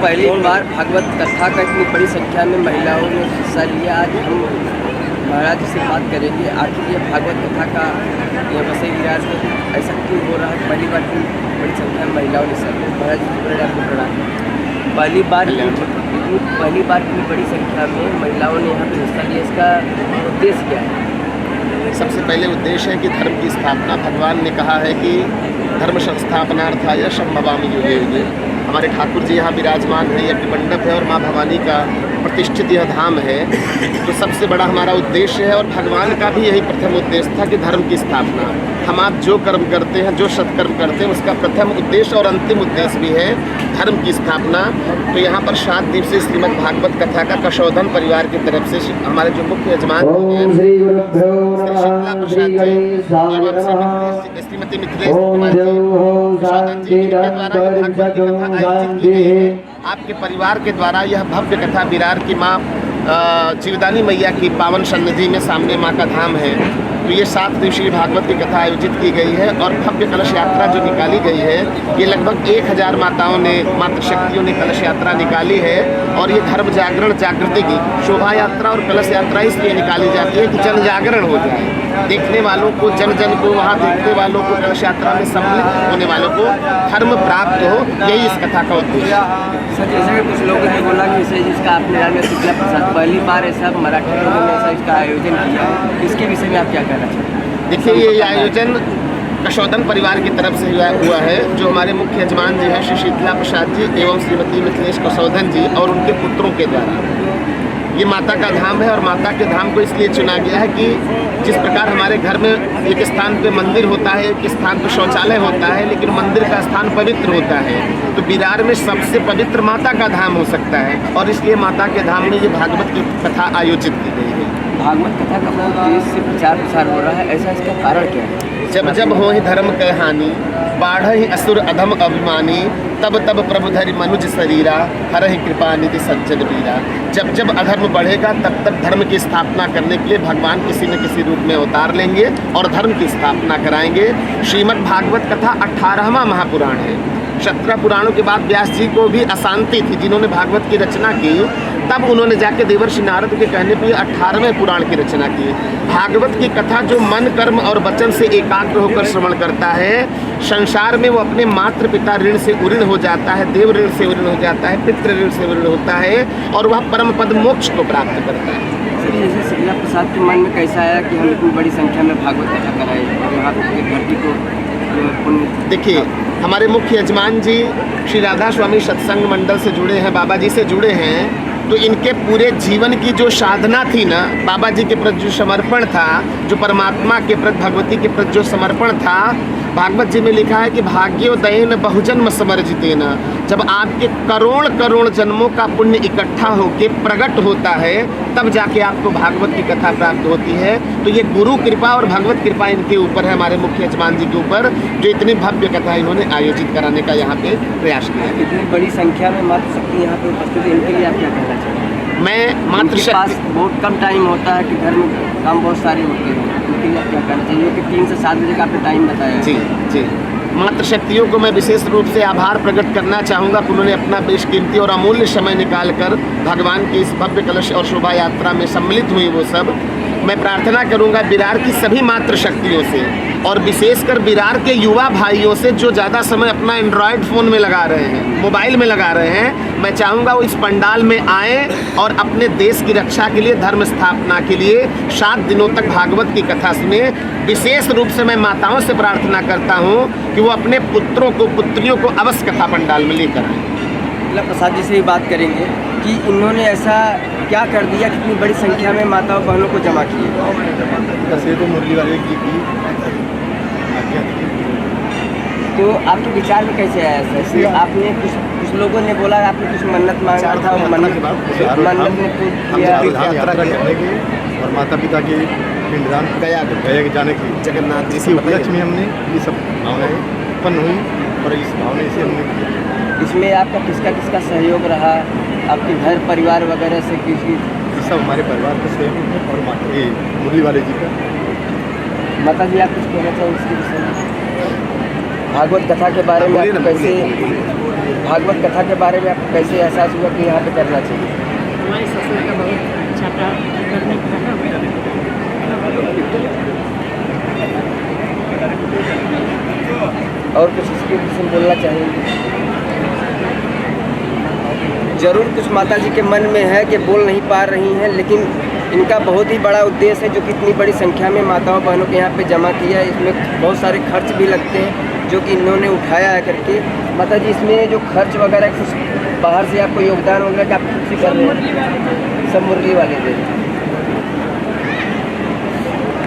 पहली बार भागवत कथा का इतनी बड़ी संख्या में महिलाओं ने हिस्सा लिया। आज हम महाराज जी से बात करेंगे आखिर ये भागवत कथा का ये वसई विराज में ऐसा क्यों हो रहा है। पहली बार इतनी बड़ी संख्या में महिलाओं ने हिस्सा लिया। महाराज जी आपको प्रणाम। पहली बार इतनी बड़ी संख्या में महिलाओं ने यहाँ पर हिस्सा लिया, इसका उद्देश्य क्या है? सबसे पहले उद्देश्य है कि धर्म की स्थापना। भगवान ने कहा है कि धर्म संस्थापनार्थाय संभवामि युगे युगे। हमारे ठाकुर जी यहाँ विराजमान है, यज्ञ मंडप है और माँ भवानी का प्रतिष्ठित यह धाम है। तो सबसे बड़ा हमारा उद्देश्य है और भगवान का भी यही प्रथम उद्देश्य था कि धर्म की स्थापना। हम आप जो कर्म करते हैं, जो सत्कर्म करते हैं, उसका प्रथम उद्देश्य और अंतिम उद्देश्य भी है धर्म की स्थापना। तो यहाँ पर 7 दिवसीय श्रीमद् भागवत कथा का कशोधन परिवार की तरफ से हमारे जो मुख्य यजमान हैं श्रीमती मिथिलेश आपके परिवार के द्वारा यह भव्य कथा विरार की माँ जीवदानी मैया की पावन सन्निधि में सामने माँ का धाम है। तो ये 7 दिवसीय भागवत की कथा आयोजित की गई है और भव्य कलश यात्रा जो निकाली गई है, ये लगभग 1000 माताओं ने, मातृशक्तियों ने कलश यात्रा निकाली है। और ये धर्म जागरण जागृति की शोभा यात्रा और कलश यात्रा इसलिए निकाली जाती है कि जन जागरण हो जाए, देखने वालों को, जन जन को, वहाँ देखने वालों को, कलश यात्रा में सम्मिलित होने वालों को धर्म प्राप्त हो, यही इस कथा का उद्देश्य है। सर, जैसे कि कुछ लोगों ने बोला कि इसे जिसका आपने नाम है शुक्ला प्रसाद, पहली बार ऐसा मराठी लोगों ने ऐसा इसका आयोजन किया है, इसके विषय में आप क्या कहना चाहते हैं? देखिए, ये आयोजन कशोधन परिवार की तरफ से हुआ है, जो हमारे मुख्य यजमान जी हैं श्री शीतला प्रसाद जी एवं श्रीमती मिथिलेश कशोधन जी और उनके पुत्रों के द्वारा। ये माता का धाम है और माता के धाम को इसलिए चुना गया है कि जिस प्रकार हमारे घर में एक स्थान पे मंदिर होता है, एक स्थान पे शौचालय होता है, लेकिन मंदिर का स्थान पवित्र होता है, तो विरार में सबसे पवित्र माता का धाम हो सकता है और इसलिए माता के धाम में ये भागवत की कथा आयोजित की गई है। भागवत कथा का बहुत तेज से प्रचार प्रसार हो रहा है, ऐसा इसका कारण क्या है? जब जब हो ही धर्म के हानि, बाढ़ ही असुर अधम अभिमानी, तब तब प्रभु धरि मनुज शरीरा, हर ही कृपा निधि सज्जन वीरा। जब जब अधर्म बढ़ेगा तब तक धर्म की स्थापना करने के लिए भगवान किसी न किसी रूप में अवतार लेंगे और धर्म की स्थापना कराएंगे। श्रीमद् भागवत कथा 18वां महापुराण है। 17 पुराणों के बाद व्यास जी को भी अशांति थी, जिन्होंने भागवत की रचना की, तब उन्होंने जाके देवर्षि नारद के कहने पर 18वें पुराण की रचना की। भागवत की कथा जो मन, कर्म और वचन से एकाग्र होकर श्रवण करता है, संसार में वो अपने मातृ पिता ऋण से उऋण हो जाता है, देव ऋण से उऋण हो जाता है, पितृ ऋण से उऋण होता है और वह परम पद मोक्ष को प्राप्त करता है। जैसे शीतला प्रसाद के मन में कैसा आया कि हम इतनी बड़ी संख्या में भागवत कथा कराए और यहाँ की धरती को? देखिए, हमारे मुख्य यजमान जी श्री राधा स्वामी सत्संग मंडल से जुड़े हैं, बाबा जी से जुड़े हैं, तो इनके पूरे जीवन की जो साधना थी ना, बाबा जी के प्रति जो समर्पण था, जो परमात्मा के प्रति, भगवती के प्रति जो समर्पण था, भागवत जी में लिखा है कि भाग्योदयन बहुजन्म समर्जितेन। जब आपके करोड़ करोड़ जन्मों का पुण्य इकट्ठा होके प्रकट होता है, तब जाके आपको भागवत की कथा प्राप्त होती है। तो ये गुरु कृपा और भगवत कृपा इनके ऊपर है, हमारे मुख्य यजमान जी के ऊपर, जो इतनी भव्य कथा इन्होंने आयोजित कराने का यहाँ पे प्रयास किया। इतनी बड़ी संख्या में मातृशक्ति यहाँ पे उपस्थित है, इनके लिए आप क्या कहना चाहते हैं? मैं मातृशक्ति, बहुत कम टाइम होता है कि घर में काम बहुत सारे होते हैं, उनके लिए आप क्या कहना चाहिए कि 3 से 7 बजे का आपने टाइम बताया? जी, मातृशक्तियों को मैं विशेष रूप से आभार प्रकट करना चाहूँगा कि उन्होंने अपना बेशकीमती और अमूल्य समय निकालकर भगवान की इस भव्य कलश और शोभा यात्रा में सम्मिलित हुई। वो सब मैं प्रार्थना करूंगा विरार की सभी मातृशक्तियों से और विशेषकर विरार के युवा भाइयों से, जो ज़्यादा समय अपना एंड्रॉयड फ़ोन में लगा रहे हैं, मोबाइल में लगा रहे हैं, मैं चाहूँगा वो इस पंडाल में आएँ और अपने देश की रक्षा के लिए, धर्म स्थापना के लिए 7 दिनों तक भागवत की कथा सुने। विशेष रूप से मैं माताओं से प्रार्थना करता हूँ कि वो अपने पुत्रों को, पुत्रियों को अवश्य कथा पंडाल में लेकर आएँ। शीतला प्रसाद जी से ही बात करेंगे कि इन्होंने ऐसा क्या कर दिया, कितनी बड़ी संख्या में माताओं बहनों को जमा किए? तो मुरली वाले जी की तो आपके विचार में कैसे आया सर? आपने कुछ लोगों ने बोला आपने कुछ मन्नत मांगा था, मन्नत ने यात्रा करने की और माता पिता की पिंडदान गया जाने की जगन्नाथ जी इसी उपलक्ष्य में हमने ये सब भावनाएं उत्पन्न हुई और इस भावना से हमने किया। इसमें आपका किसका सहयोग रहा? आपके घर परिवार वगैरह से किसी? सब हमारे परिवार का सहयोग है और मुरली वाले जी का। माता जी, आप कुछ कहना चाहिए इसके विषय में? भागवत कथा के बारे में आप कैसे भागवत कथा के बारे में आपको कैसे एहसास हुआ कि यहाँ पे करना चाहिए? हमारे ससुर का बहुत अच्छा था करने का। और कुछ इसके विषय में बोलना चाहेंगे? जरूर कुछ माता जी के मन में है कि बोल नहीं पा रही हैं, लेकिन इनका बहुत ही बड़ा उद्देश्य है जो कि इतनी बड़ी संख्या में माताओं बहनों के यहाँ पे जमा किया है। इसमें बहुत सारे खर्च भी लगते हैं जो कि इन्होंने उठाया है करके। माता जी, इसमें जो खर्च वगैरह कुछ बाहर से आपको योगदान वगैरह का आप खुद से कर रहे हैं? सब मुरली वाले दे रहे हैं।